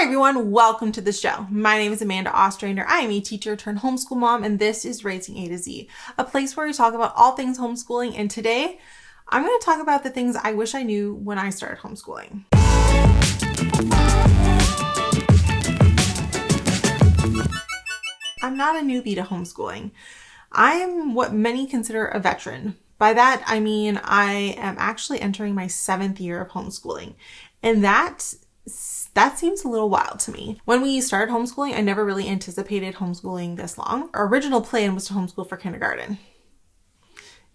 Hi everyone, welcome to the show. My name is Amanda Ostrander. I am a teacher turned homeschool mom, and this is Raising A to Z, a place where we talk about all things homeschooling. And today I'm going to talk about the things I wish I knew when I started homeschooling. I'm not a newbie to homeschooling. I am what many consider a veteran. By that, I mean I am actually entering my 7th year of homeschooling, and that seems a little wild to me. When we started homeschooling, I never really anticipated homeschooling this long. Our original plan was to homeschool for kindergarten.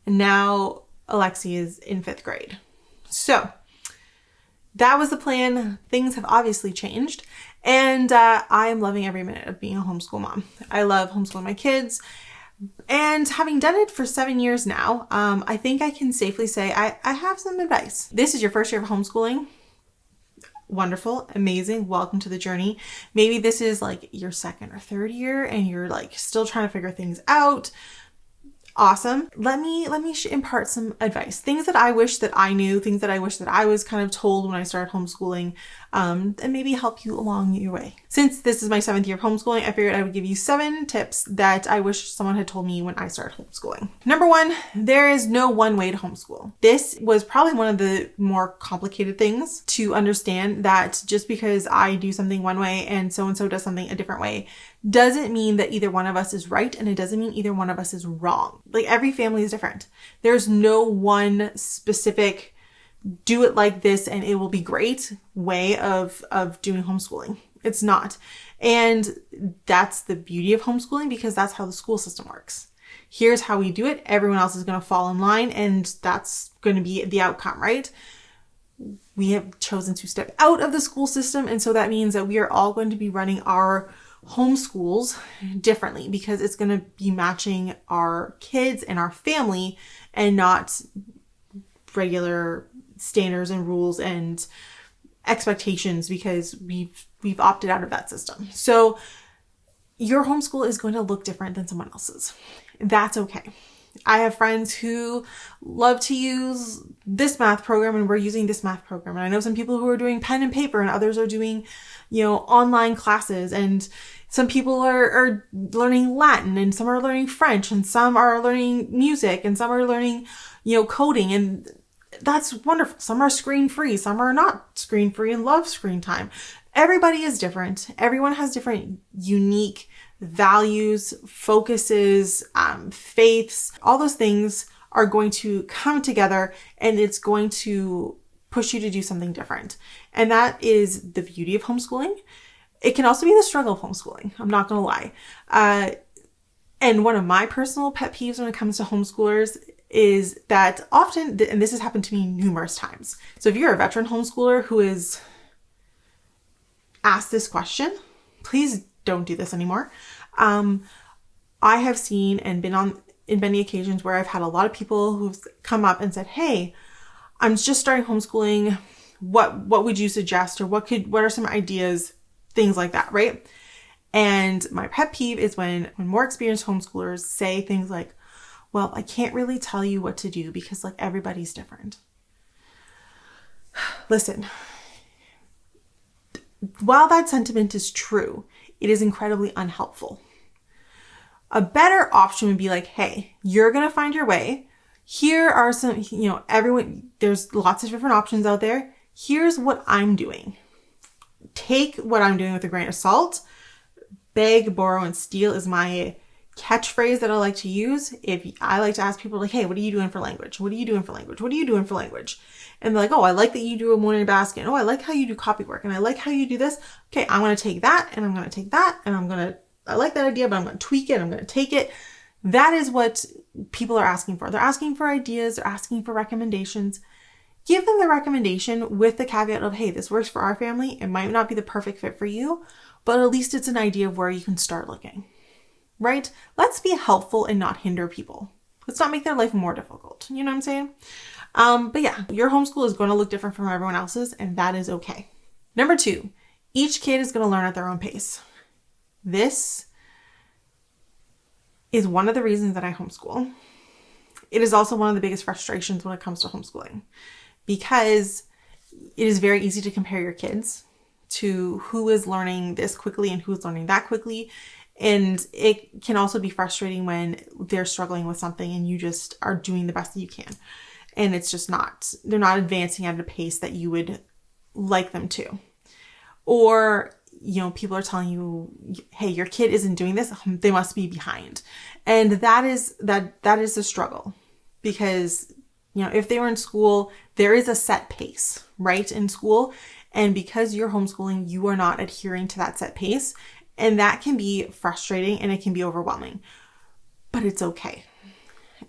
And now Alexi is in 5th grade. So that was the plan. Things have obviously changed. And I am loving every minute of being a homeschool mom. I love homeschooling my kids. And having done it for 7 years now, I think I can safely say I have some advice. This is your first year of homeschooling. Wonderful, amazing, welcome to the journey. Maybe this is like your 2nd or 3rd year and you're like still trying to figure things out. Awesome. Let me impart some advice. Things that I wish that I knew, things that I wish that I was kind of told when I started homeschooling, and maybe help you along your way. Since this is my 7th year of homeschooling, I figured I would give you 7 tips that I wish someone had told me when I started homeschooling. Number 1, there is no one way to homeschool. This was probably one of the more complicated things to understand, that just because I do something one way and so does something a different way doesn't mean that either one of us is right, and it doesn't mean either one of us is wrong. Like, every family is different. There's no one specific do it like this and it will be great way of doing homeschooling. It's not. And that's the beauty of homeschooling, because that's how the school system works. Here's how we do it. Everyone else is going to fall in line, and that's going to be the outcome, right? We have chosen to step out of the school system, and so that means that we are all going to be running our homeschools differently, because it's going to be matching our kids and our family and not regular standards and rules and expectations, because we've opted out of that system. So your homeschool is going to look different than someone else's. That's okay. I have friends who love to use this math program, and we're using this math program. And I know some people who are doing pen and paper, and others are doing, online classes. And some people are learning Latin, and some are learning French, and some are learning music, and some are learning, coding. And that's wonderful. Some are screen free, some are not screen free and love screen time. Everybody is different. Everyone has different unique values, focuses, faiths. All those things are going to come together, and it's going to push you to do something different. And that is the beauty of homeschooling. It can also be the struggle of homeschooling. I'm not going to lie. And one of my personal pet peeves when it comes to homeschoolers is that often, and this has happened to me numerous times. So if you're a veteran homeschooler who is asked this question, please don't do this anymore. I have seen and been in many occasions where I've had a lot of people who've come up and said, "Hey, I'm just starting homeschooling. What would you suggest? Or what are some ideas?" Things like that, right? And my pet peeve is when more experienced homeschoolers say things like, "Well, I can't really tell you what to do because everybody's different." Listen, while that sentiment is true, it is incredibly unhelpful. A better option would be like, "Hey, you're going to find your way. Here are some, there's lots of different options out there. Here's what I'm doing. Take what I'm doing with a grain of salt. Beg, borrow, and steal is my catchphrase that I like to use. If I like to ask people like, "Hey, what are you doing for language? What are you doing for language? What are you doing for language?" And they're like, "Oh, I like that you do a morning basket. Oh, I like how you do copywork. And I like how you do this. Okay, I'm going to take that, and I'm going to take that, and I like that idea, but I'm going to tweak it. I'm going to take it." That is what people are asking for. They're asking for ideas. They're asking for recommendations. Give them the recommendation with the caveat of, "Hey, this works for our family. It might not be the perfect fit for you, but at least it's an idea of where you can start looking." Right? Let's be helpful and not hinder people. Let's not make their life more difficult. You know what I'm saying? But yeah, your homeschool is going to look different from everyone else's, and that is okay. Number 2, each kid is going to learn at their own pace. This is one of the reasons that I homeschool. It is also one of the biggest frustrations when it comes to homeschooling, because it is very easy to compare your kids to who is learning this quickly and who is learning that quickly. And it can also be frustrating when they're struggling with something and you just are doing the best that you can. And it's just they're not advancing at a pace that you would like them to. Or, people are telling you, hey, your kid isn't doing this, they must be behind. And that is the struggle, because, if they were in school, there is a set pace, right, in school. And because you're homeschooling, you are not adhering to that set pace. And that can be frustrating and it can be overwhelming, but it's okay.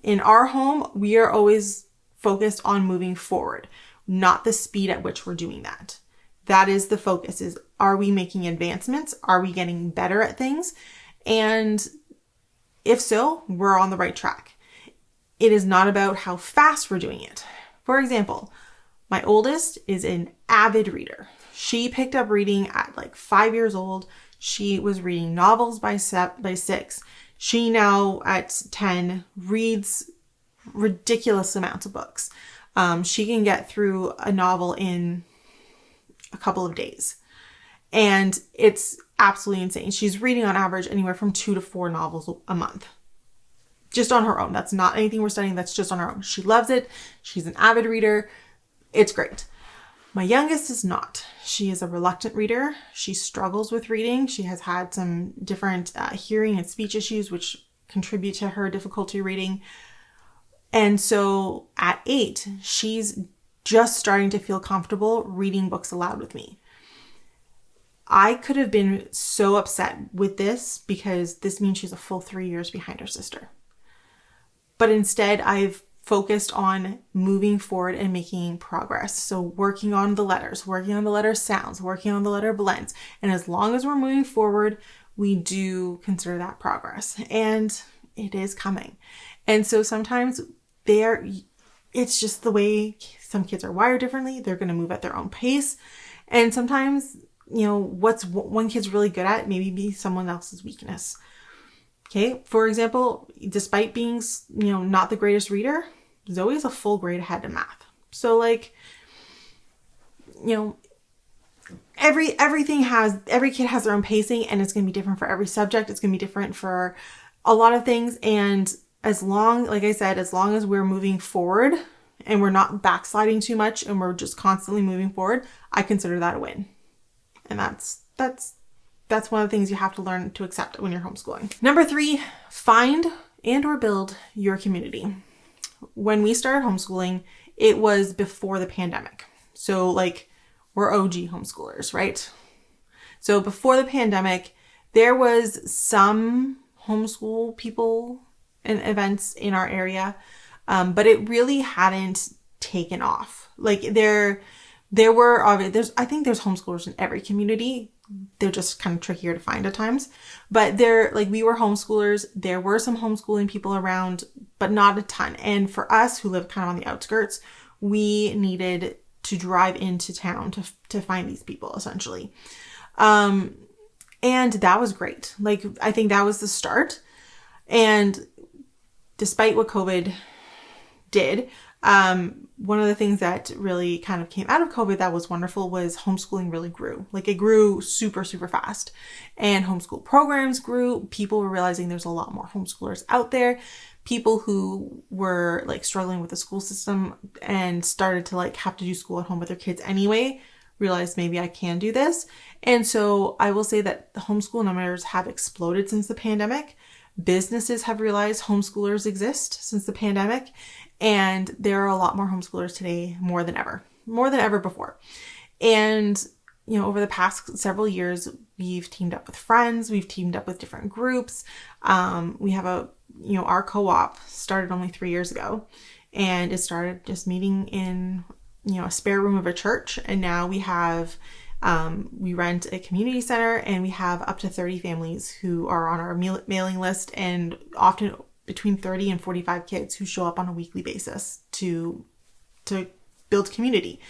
In our home, we are always focused on moving forward, not the speed at which we're doing that. That is the focus, is, are we making advancements? Are we getting better at things? And if so, we're on the right track. It is not about how fast we're doing it. For example, my oldest is an avid reader. She picked up reading at like 5 years old. She was reading novels by 6. She now at 10 reads ridiculous amounts of books. She can get through a novel in a couple of days. And it's absolutely insane. She's reading on average anywhere from 2 to 4 novels a month. Just on her own. That's not anything we're studying. That's just on her own. She loves it. She's an avid reader. It's great. My youngest is not. She is a reluctant reader. She struggles with reading. She has had some different hearing and speech issues, which contribute to her difficulty reading. And so at 8, she's just starting to feel comfortable reading books aloud with me. I could have been so upset with this because this means she's a full 3 years behind her sister. But instead, I've focused on moving forward and making progress. So working on the letters, working on the letter sounds, working on the letter blends. And as long as we're moving forward, we do consider that progress. And it is coming. And so sometimes it's just the way some kids are wired differently. They're going to move at their own pace. And sometimes, what's one kid's really good at maybe be someone else's weakness. Okay. For example, despite being, not the greatest reader, Zoe's a full grade ahead in math. So every kid has their own pacing, and it's going to be different for every subject. It's going to be different for a lot of things. And like I said, as long as we're moving forward and we're not backsliding too much and we're just constantly moving forward, I consider that a win. And that's one of the things you have to learn to accept when you're homeschooling. Number 3, find and or build your community. When we started homeschooling, it was before the pandemic. So we're OG homeschoolers, right? So before the pandemic, there was some homeschool people and events in our area, but it really hadn't taken off. I think there's homeschoolers in every community. They're just kind of trickier to find at times, but we were homeschoolers. There were some homeschooling people around, but not a ton. And for us who live kind of on the outskirts, we needed to drive into town to find these people essentially. And that was great. I think that was the start. And despite what COVID did, one of the things that really kind of came out of COVID that was wonderful was homeschooling really grew. It grew super, super fast. And homeschool programs grew. People were realizing there's a lot more homeschoolers out there. People who were struggling with the school system and started to have to do school at home with their kids anyway, realized maybe I can do this. And so I will say that the homeschool numbers have exploded since the pandemic. Businesses have realized homeschoolers exist since the pandemic. And there are a lot more homeschoolers today, more than ever before. And, over the past several years, we've teamed up with friends, we've teamed up with different groups. We have our co-op started only 3 years ago, and it started just meeting in, a spare room of a church. And now we have, we rent a community center, and we have up to 30 families who are on our mailing list, and often between 30 and 45 kids who show up on a weekly basis to build community.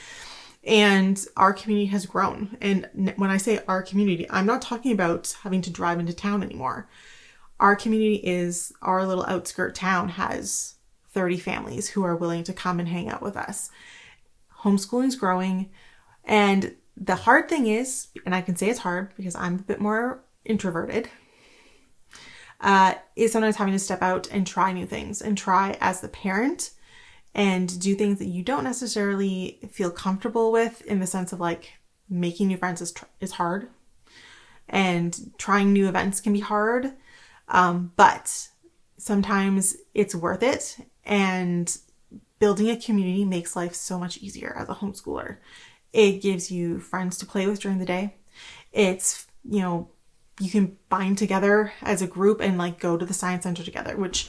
And our community has grown. And when I say our community, I'm not talking about having to drive into town anymore. Our community is, our little outskirt town has 30 families who are willing to come and hang out with us. Homeschooling's growing, and The hard thing is, and I can say it's hard because I'm a bit more introverted, is sometimes having to step out and try new things and try as the parent and do things that you don't necessarily feel comfortable with, in the sense of like making new friends is hard, and trying new events can be hard. But sometimes it's worth it, and building a community makes life so much easier as a homeschooler. It gives you friends to play with during the day. It's, you can bind together as a group and like go to the science center together, which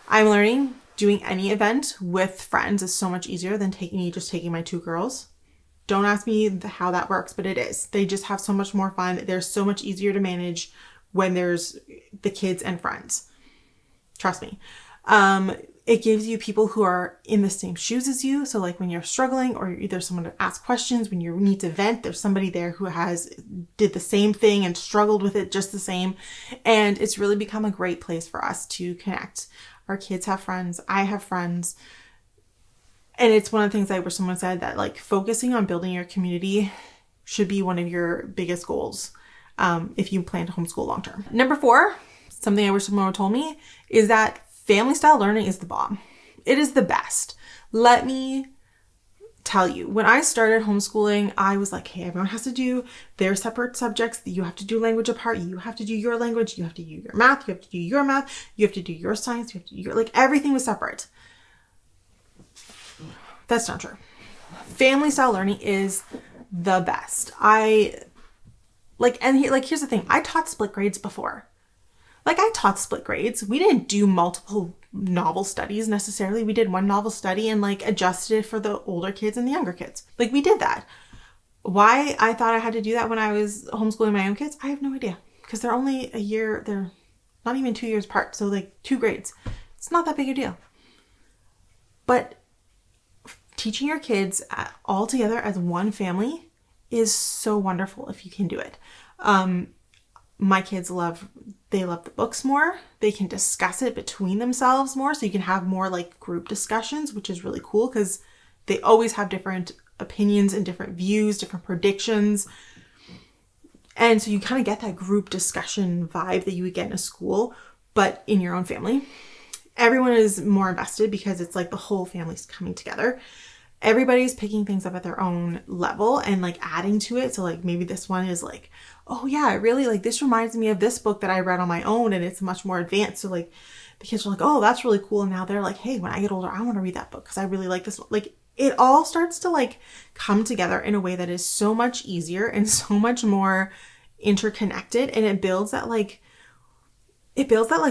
I'm learning doing any event with friends is so much easier than taking my 2 girls. Don't ask me how that works, but it is. They just have so much more fun. They're so much easier to manage when there's the kids and friends. Trust me. It gives you people who are in the same shoes as you. So like when you're struggling, or there's someone to ask questions, when you need to vent, there's somebody there who did the same thing and struggled with it just the same. And it's really become a great place for us to connect. Our kids have friends. I have friends. And it's one of the things where someone said that like focusing on building your community should be one of your biggest goals if you plan to homeschool long term. Number 4, something I wish someone would told me, is that family style learning is the bomb. It is the best. Let me tell you, when I started homeschooling, I was like, hey, everyone has to do their separate subjects. You have to do language apart. You have to do your language. You have to do your math. You have to do your math. You have to do your science. You have to do your, everything was separate. That's not true. Family style learning is the best. Here's the thing. I taught split grades before. I taught split grades. We didn't do multiple novel studies necessarily. We did one novel study and adjusted it for the older kids and the younger kids. We did that. Why I thought I had to do that when I was homeschooling my own kids, I have no idea. Because they're only a year, they're not even 2 years apart. So 2 grades. It's not that big a deal. But teaching your kids all together as one family is so wonderful if you can do it. My kids love the books more. They can discuss it between themselves more. So you can have more group discussions, which is really cool because they always have different opinions and different views, different predictions. And so you kind of get that group discussion vibe that you would get in a school, but in your own family. Everyone is more invested because it's the whole family's coming together. Everybody's picking things up at their own level and adding to it. So maybe this one is oh yeah, really this reminds me of this book that I read on my own and it's much more advanced. So the kids are oh, that's really cool. And now they're hey, when I get older, I want to read that book because I really like this one. It all starts to come together in a way that is so much easier and so much more interconnected. And it builds that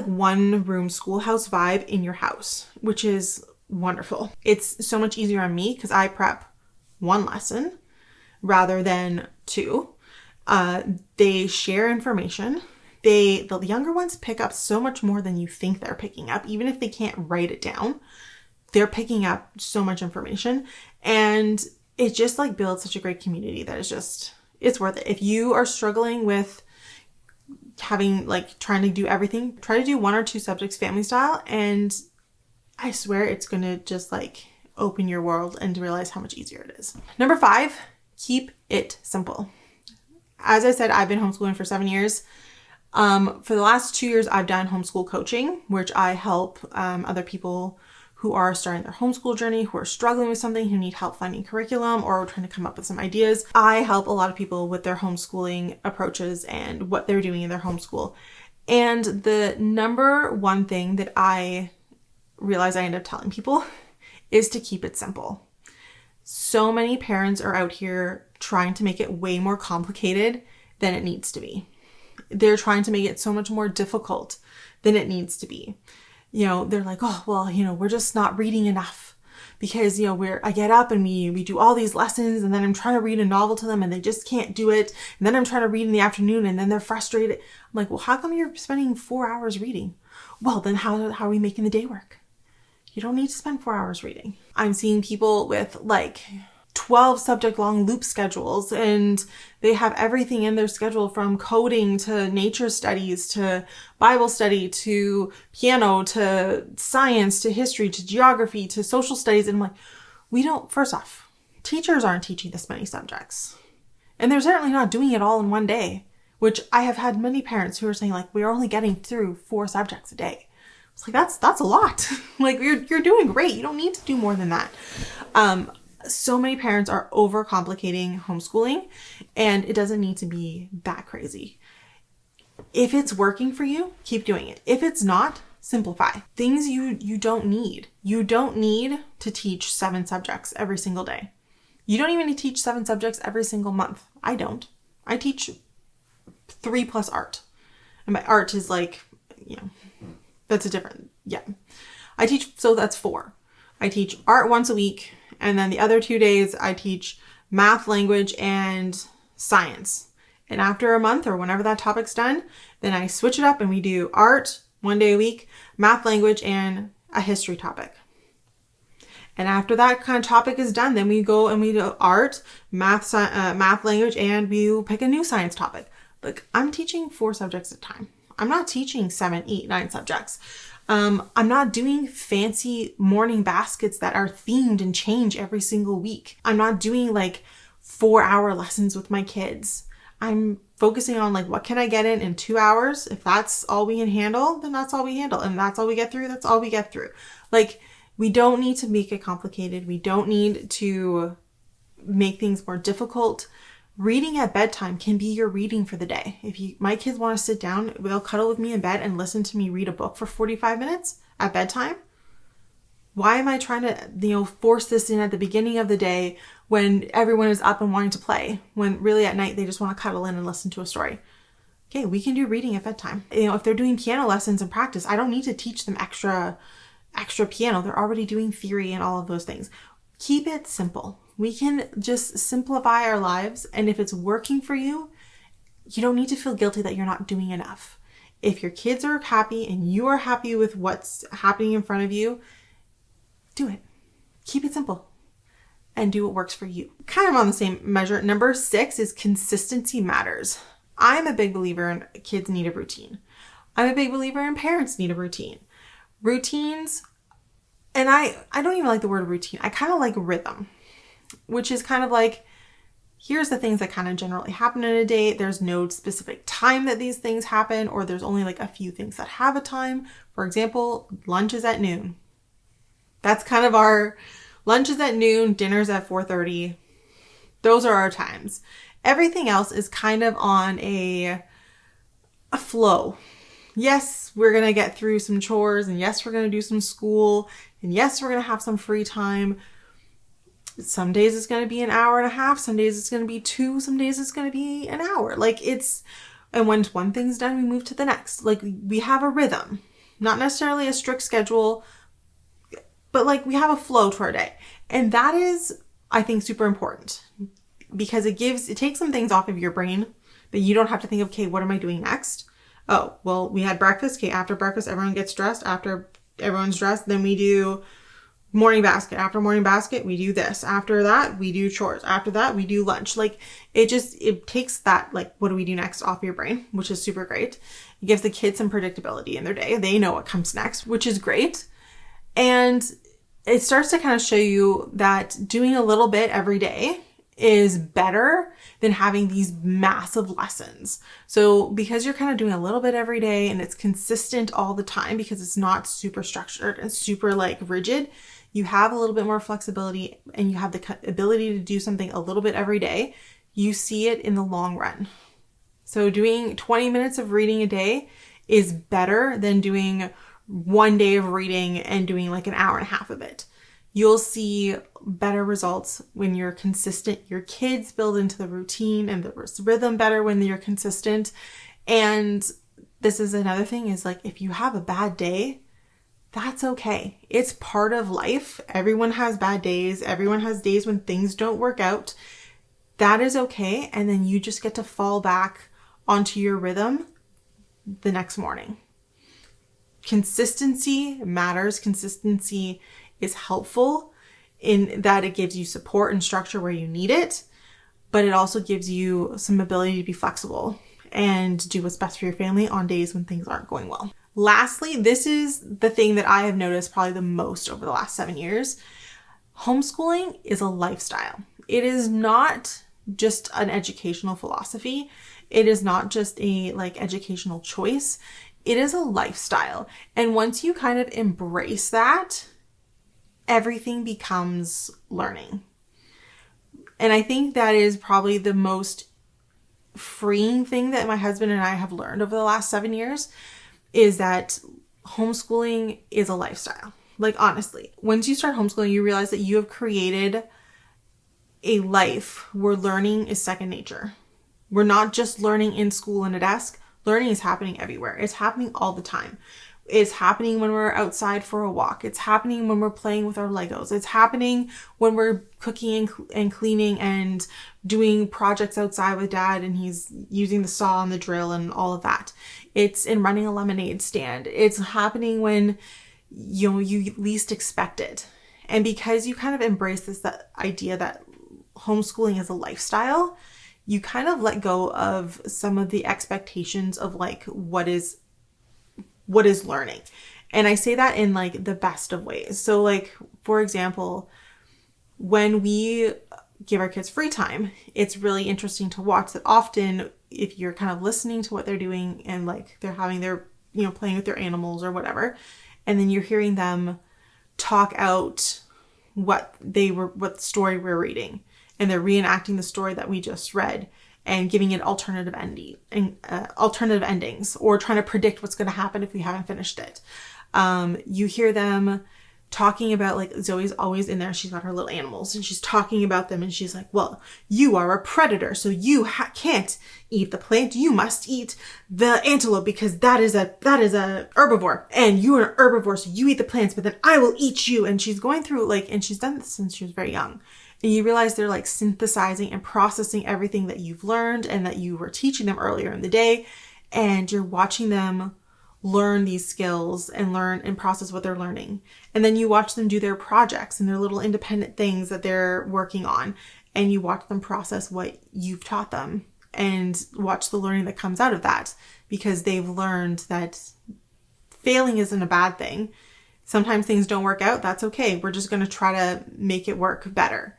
one room schoolhouse vibe in your house, which is wonderful. It's so much easier on me because I prep one lesson rather than 2. They share information. The younger ones pick up so much more than you think they're picking up. Even if they can't write it down, they're picking up so much information. And it just builds such a great community that it's worth it. If you are struggling with having trying to do everything, try to do 1 or 2 subjects family style, and I swear it's going to just open your world and realize how much easier it is. Number 5, keep it simple. As I said, I've been homeschooling for 7 years. For the last 2 years, I've done homeschool coaching, which I help other people who are starting their homeschool journey, who are struggling with something, who need help finding curriculum or trying to come up with some ideas. I help a lot of people with their homeschooling approaches and what they're doing in their homeschool. And the number one thing that I realize I end up telling people is to keep it simple. So many parents are out here trying to make it way more complicated than it needs to be. They're trying to make it so much more difficult than it needs to be. They're oh, well, we're just not reading enough because, I get up and we do all these lessons and then I'm trying to read a novel to them and they just can't do it. And then I'm trying to read in the afternoon and then they're frustrated. I'm well, how come you're spending 4 hours reading? Well, then how are we making the day work? You don't need to spend 4 hours reading. I'm seeing people with 12 subject long loop schedules and they have everything in their schedule from coding to nature studies to Bible study to piano to science to history to geography to social studies. And I'm first off, teachers aren't teaching this many subjects. And they're certainly not doing it all in one day, which I have had many parents who are saying like, we're only getting through 4 subjects a day. It's like, that's a lot. Like you're doing great. You don't need to do more than that. So many parents are overcomplicating homeschooling, and it doesn't need to be that crazy. If it's working for you, keep doing it. If it's not, simplify. Things you don't need. You don't need to teach 7 subjects every single day. You don't even need to teach 7 subjects every single month. I don't. I teach 3 plus art. And my art is like, that's a different, I teach, so that's 4. I teach art once a week. And then the other 2 days I teach math, language, and science. And after a month or whenever that topic's done, then I switch it up and we do art 1 day a week, math, language, and a history topic. And after that kind of topic is done, then we go and we do art, math, language, and we pick a new science topic. Like, I'm teaching 4 subjects at a time. I'm not teaching 7, 8, 9 subjects. I'm not doing fancy morning baskets that are themed and change every single week. I'm not doing like 4-hour lessons with my kids. I'm focusing on like, what can I get in 2 hours? If that's all we can handle, then that's all we handle. And that's all we get through, that's all we get through. Like, we don't need to make it complicated. We don't need to make things more difficult. Reading at bedtime can be your reading for the day. My kids want to sit down, they'll cuddle with me in bed and listen to me read a book for 45 minutes at bedtime. Why am I trying to, force this in at the beginning of the day when everyone is up and wanting to play, when really at night they just want to cuddle in and listen to a story? Okay, we can do reading at bedtime. If they're doing piano lessons and practice, I don't need to teach them extra piano. They're already doing theory and all of those things. Keep it simple. We can just simplify our lives. And if it's working for you, you don't need to feel guilty that you're not doing enough. If your kids are happy and you are happy with what's happening in front of you, do it. Keep it simple and do what works for you. Kind of on the same measure. Number 6 is consistency matters. I'm a big believer in kids need a routine. I'm a big believer in parents need a routine. Routines, and I don't even like the word routine. I kind of like rhythm, which is kind of like, here's the things that kind of generally happen in a day. There's no specific time that these things happen, or there's only like a few things that have a time. For example, lunch is at noon. That's kind of our lunch is at noon, dinner's at 4:30. Those are our times. Everything else is kind of on a flow. Yes, we're going to get through some chores, and yes, we're going to do some school, and yes, we're going to have some free time. Some days it's going to be an hour and a half. Some days it's going to be 2. Some days it's going to be an hour. And when one thing's done, we move to the next. Like, we have a rhythm, not necessarily a strict schedule, but like we have a flow to our day. And that is, I think, super important because it takes some things off of your brain that you don't have to think of, okay, what am I doing next? Oh, well, we had breakfast. Okay, after breakfast, everyone gets dressed. After everyone's dressed, then we do morning basket. After morning basket, we do this. After that, we do chores. After that, we do lunch. Like, it takes that, like, what do we do next off your brain, which is super great. It gives the kids some predictability in their day. They know what comes next, which is great. And it starts to kind of show you that doing a little bit every day is better than having these massive lessons. So because you're kind of doing a little bit every day and it's consistent all the time because it's not super structured and super like rigid, you have a little bit more flexibility and you have the ability to do something a little bit every day. You see it in the long run. So doing 20 minutes of reading a day is better than doing 1 day of reading and doing like an hour and a half of it. You'll see better results when you're consistent. Your kids build into the routine and the rhythm better when you're consistent. And this is another thing is like, if you have a bad day, that's okay. It's part of life. Everyone has bad days. Everyone has days when things don't work out. That is okay. And then you just get to fall back onto your rhythm the next morning. Consistency matters. Consistency is helpful in that it gives you support and structure where you need it, but it also gives you some ability to be flexible and do what's best for your family on days when things aren't going well. Lastly, this is the thing that I have noticed probably the most over the last 7 years. Homeschooling is a lifestyle. It is not just an educational philosophy. It is not just a like educational choice. It is a lifestyle. And once you kind of embrace that, everything becomes learning. And I think that is probably the most freeing thing that my husband and I have learned over the last 7 years, is that homeschooling is a lifestyle. Like, honestly, once you start homeschooling, you realize that you have created a life where learning is second nature. We're not just learning in school in a desk. Learning is happening everywhere. It's happening all the time. It's happening when we're outside for a walk. It's happening when we're playing with our Legos. It's happening when we're cooking and cleaning and doing projects outside with dad and he's using the saw and the drill and all of that. It's in running a lemonade stand. It's happening when you least expect it. And because you kind of embrace that idea that homeschooling is a lifestyle, you kind of let go of some of the expectations of like what is learning. And I say that in like the best of ways. So like, for example, when we give our kids free time, it's really interesting to watch that often if you're kind of listening to what they're doing and like they're having their, playing with their animals or whatever, and then you're hearing them talk out what story we're reading, and they're reenacting the story that we just read and giving it alternative endings, or trying to predict what's going to happen if we haven't finished it. You hear them talking about, like, Zoe's always in there. She's got her little animals and she's talking about them and she's like, well, you are a predator, so you can't eat the plant. You must eat the antelope because that is a herbivore, and you are an herbivore, so you eat the plants, but then I will eat you. And she's going through and she's done this since she was very young. And you realize they're like synthesizing and processing everything that you've learned and that you were teaching them earlier in the day. And you're watching them learn these skills and learn and process what they're learning. And then you watch them do their projects and their little independent things that they're working on. And you watch them process what you've taught them and watch the learning that comes out of that, because they've learned that failing isn't a bad thing. Sometimes things don't work out. That's okay. We're just going to try to make it work better.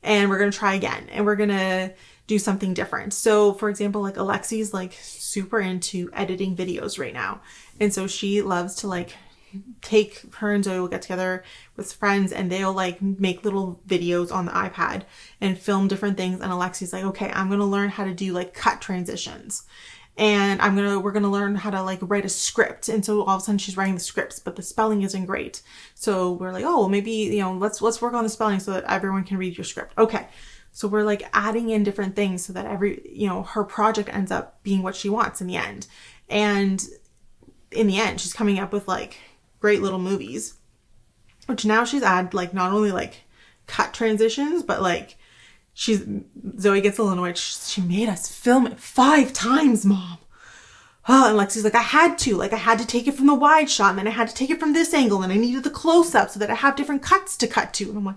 And we're going to try again, and we're going to do something different. So for example, like Alexi's like super into editing videos right now. And so she loves to her and Zoe will get together with friends and they'll like make little videos on the iPad and film different things. And Alexi's like, okay, I'm going to learn how to do like cut transitions. And we're going to learn how to like write a script. And so all of a sudden she's writing the scripts, but the spelling isn't great. So we're like, oh, maybe, let's work on the spelling so that everyone can read your script. Okay. So we're like adding in different things so that her project ends up being what she wants in the end. And in the end, she's coming up with like great little movies, which now she's added like not only like cut transitions, but like Zoe gets a little annoyed. She made us film it 5 times, Mom. Oh, and Lexi's like, I had to take it from the wide shot, and then I had to take it from this angle, and I needed the close up so that I have different cuts to cut to. And I'm like,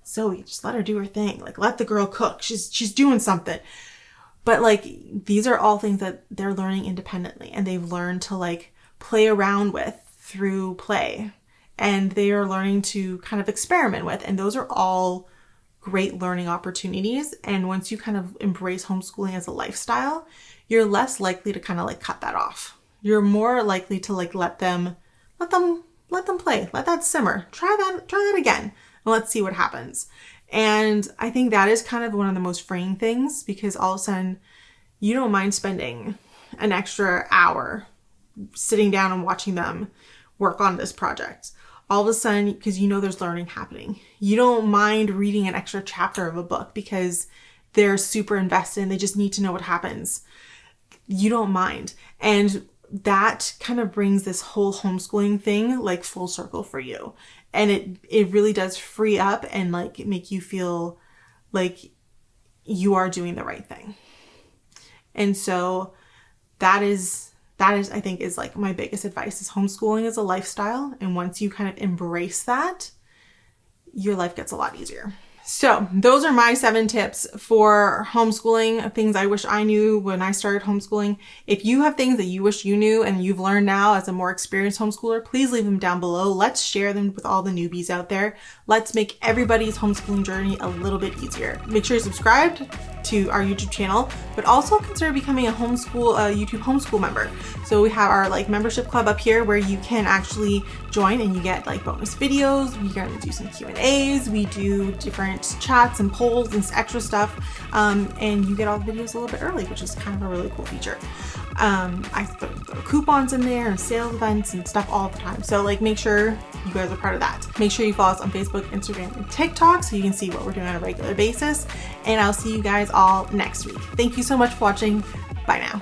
Zoe, just let her do her thing. Like, let the girl cook. She's doing something. But like, these are all things that they're learning independently, and they've learned to like play around with through play, and they are learning to kind of experiment with. And those are all great learning opportunities. And once you kind of embrace homeschooling as a lifestyle, you're less likely to kind of like cut that off. You're more likely to like let them play, let that simmer, try that again, and let's see what happens. And I think that is kind of one of the most freeing things, because all of a sudden you don't mind spending an extra hour sitting down and watching them work on this project. All of a sudden, because there's learning happening. You don't mind reading an extra chapter of a book because they're super invested and they just need to know what happens. You don't mind. And that kind of brings this whole homeschooling thing like full circle for you. And it really does free up and like make you feel like you are doing the right thing. And so that is, I think, is like my biggest advice, is homeschooling is a lifestyle. And once you kind of embrace that, your life gets a lot easier. So those are my 7 tips for homeschooling, things I wish I knew when I started homeschooling. If you have things that you wish you knew and you've learned now as a more experienced homeschooler, please leave them down below. Let's share them with all the newbies out there. Let's make everybody's homeschooling journey a little bit easier. Make sure you're subscribed. to our YouTube channel, but also consider becoming a YouTube homeschool member. So we have our like membership club up here where you can actually join and you get like bonus videos. We're going to do some Q&As. We do different chats and polls and extra stuff. And you get all the videos a little bit early, which is kind of a really cool feature. I throw coupons in there and sales events and stuff all the time. So like make sure you guys are part of that. Make sure you follow us on Facebook, Instagram, and TikTok so you can see what we're doing on a regular basis. And I'll see you guys all next week. Thank you so much for watching. Bye now.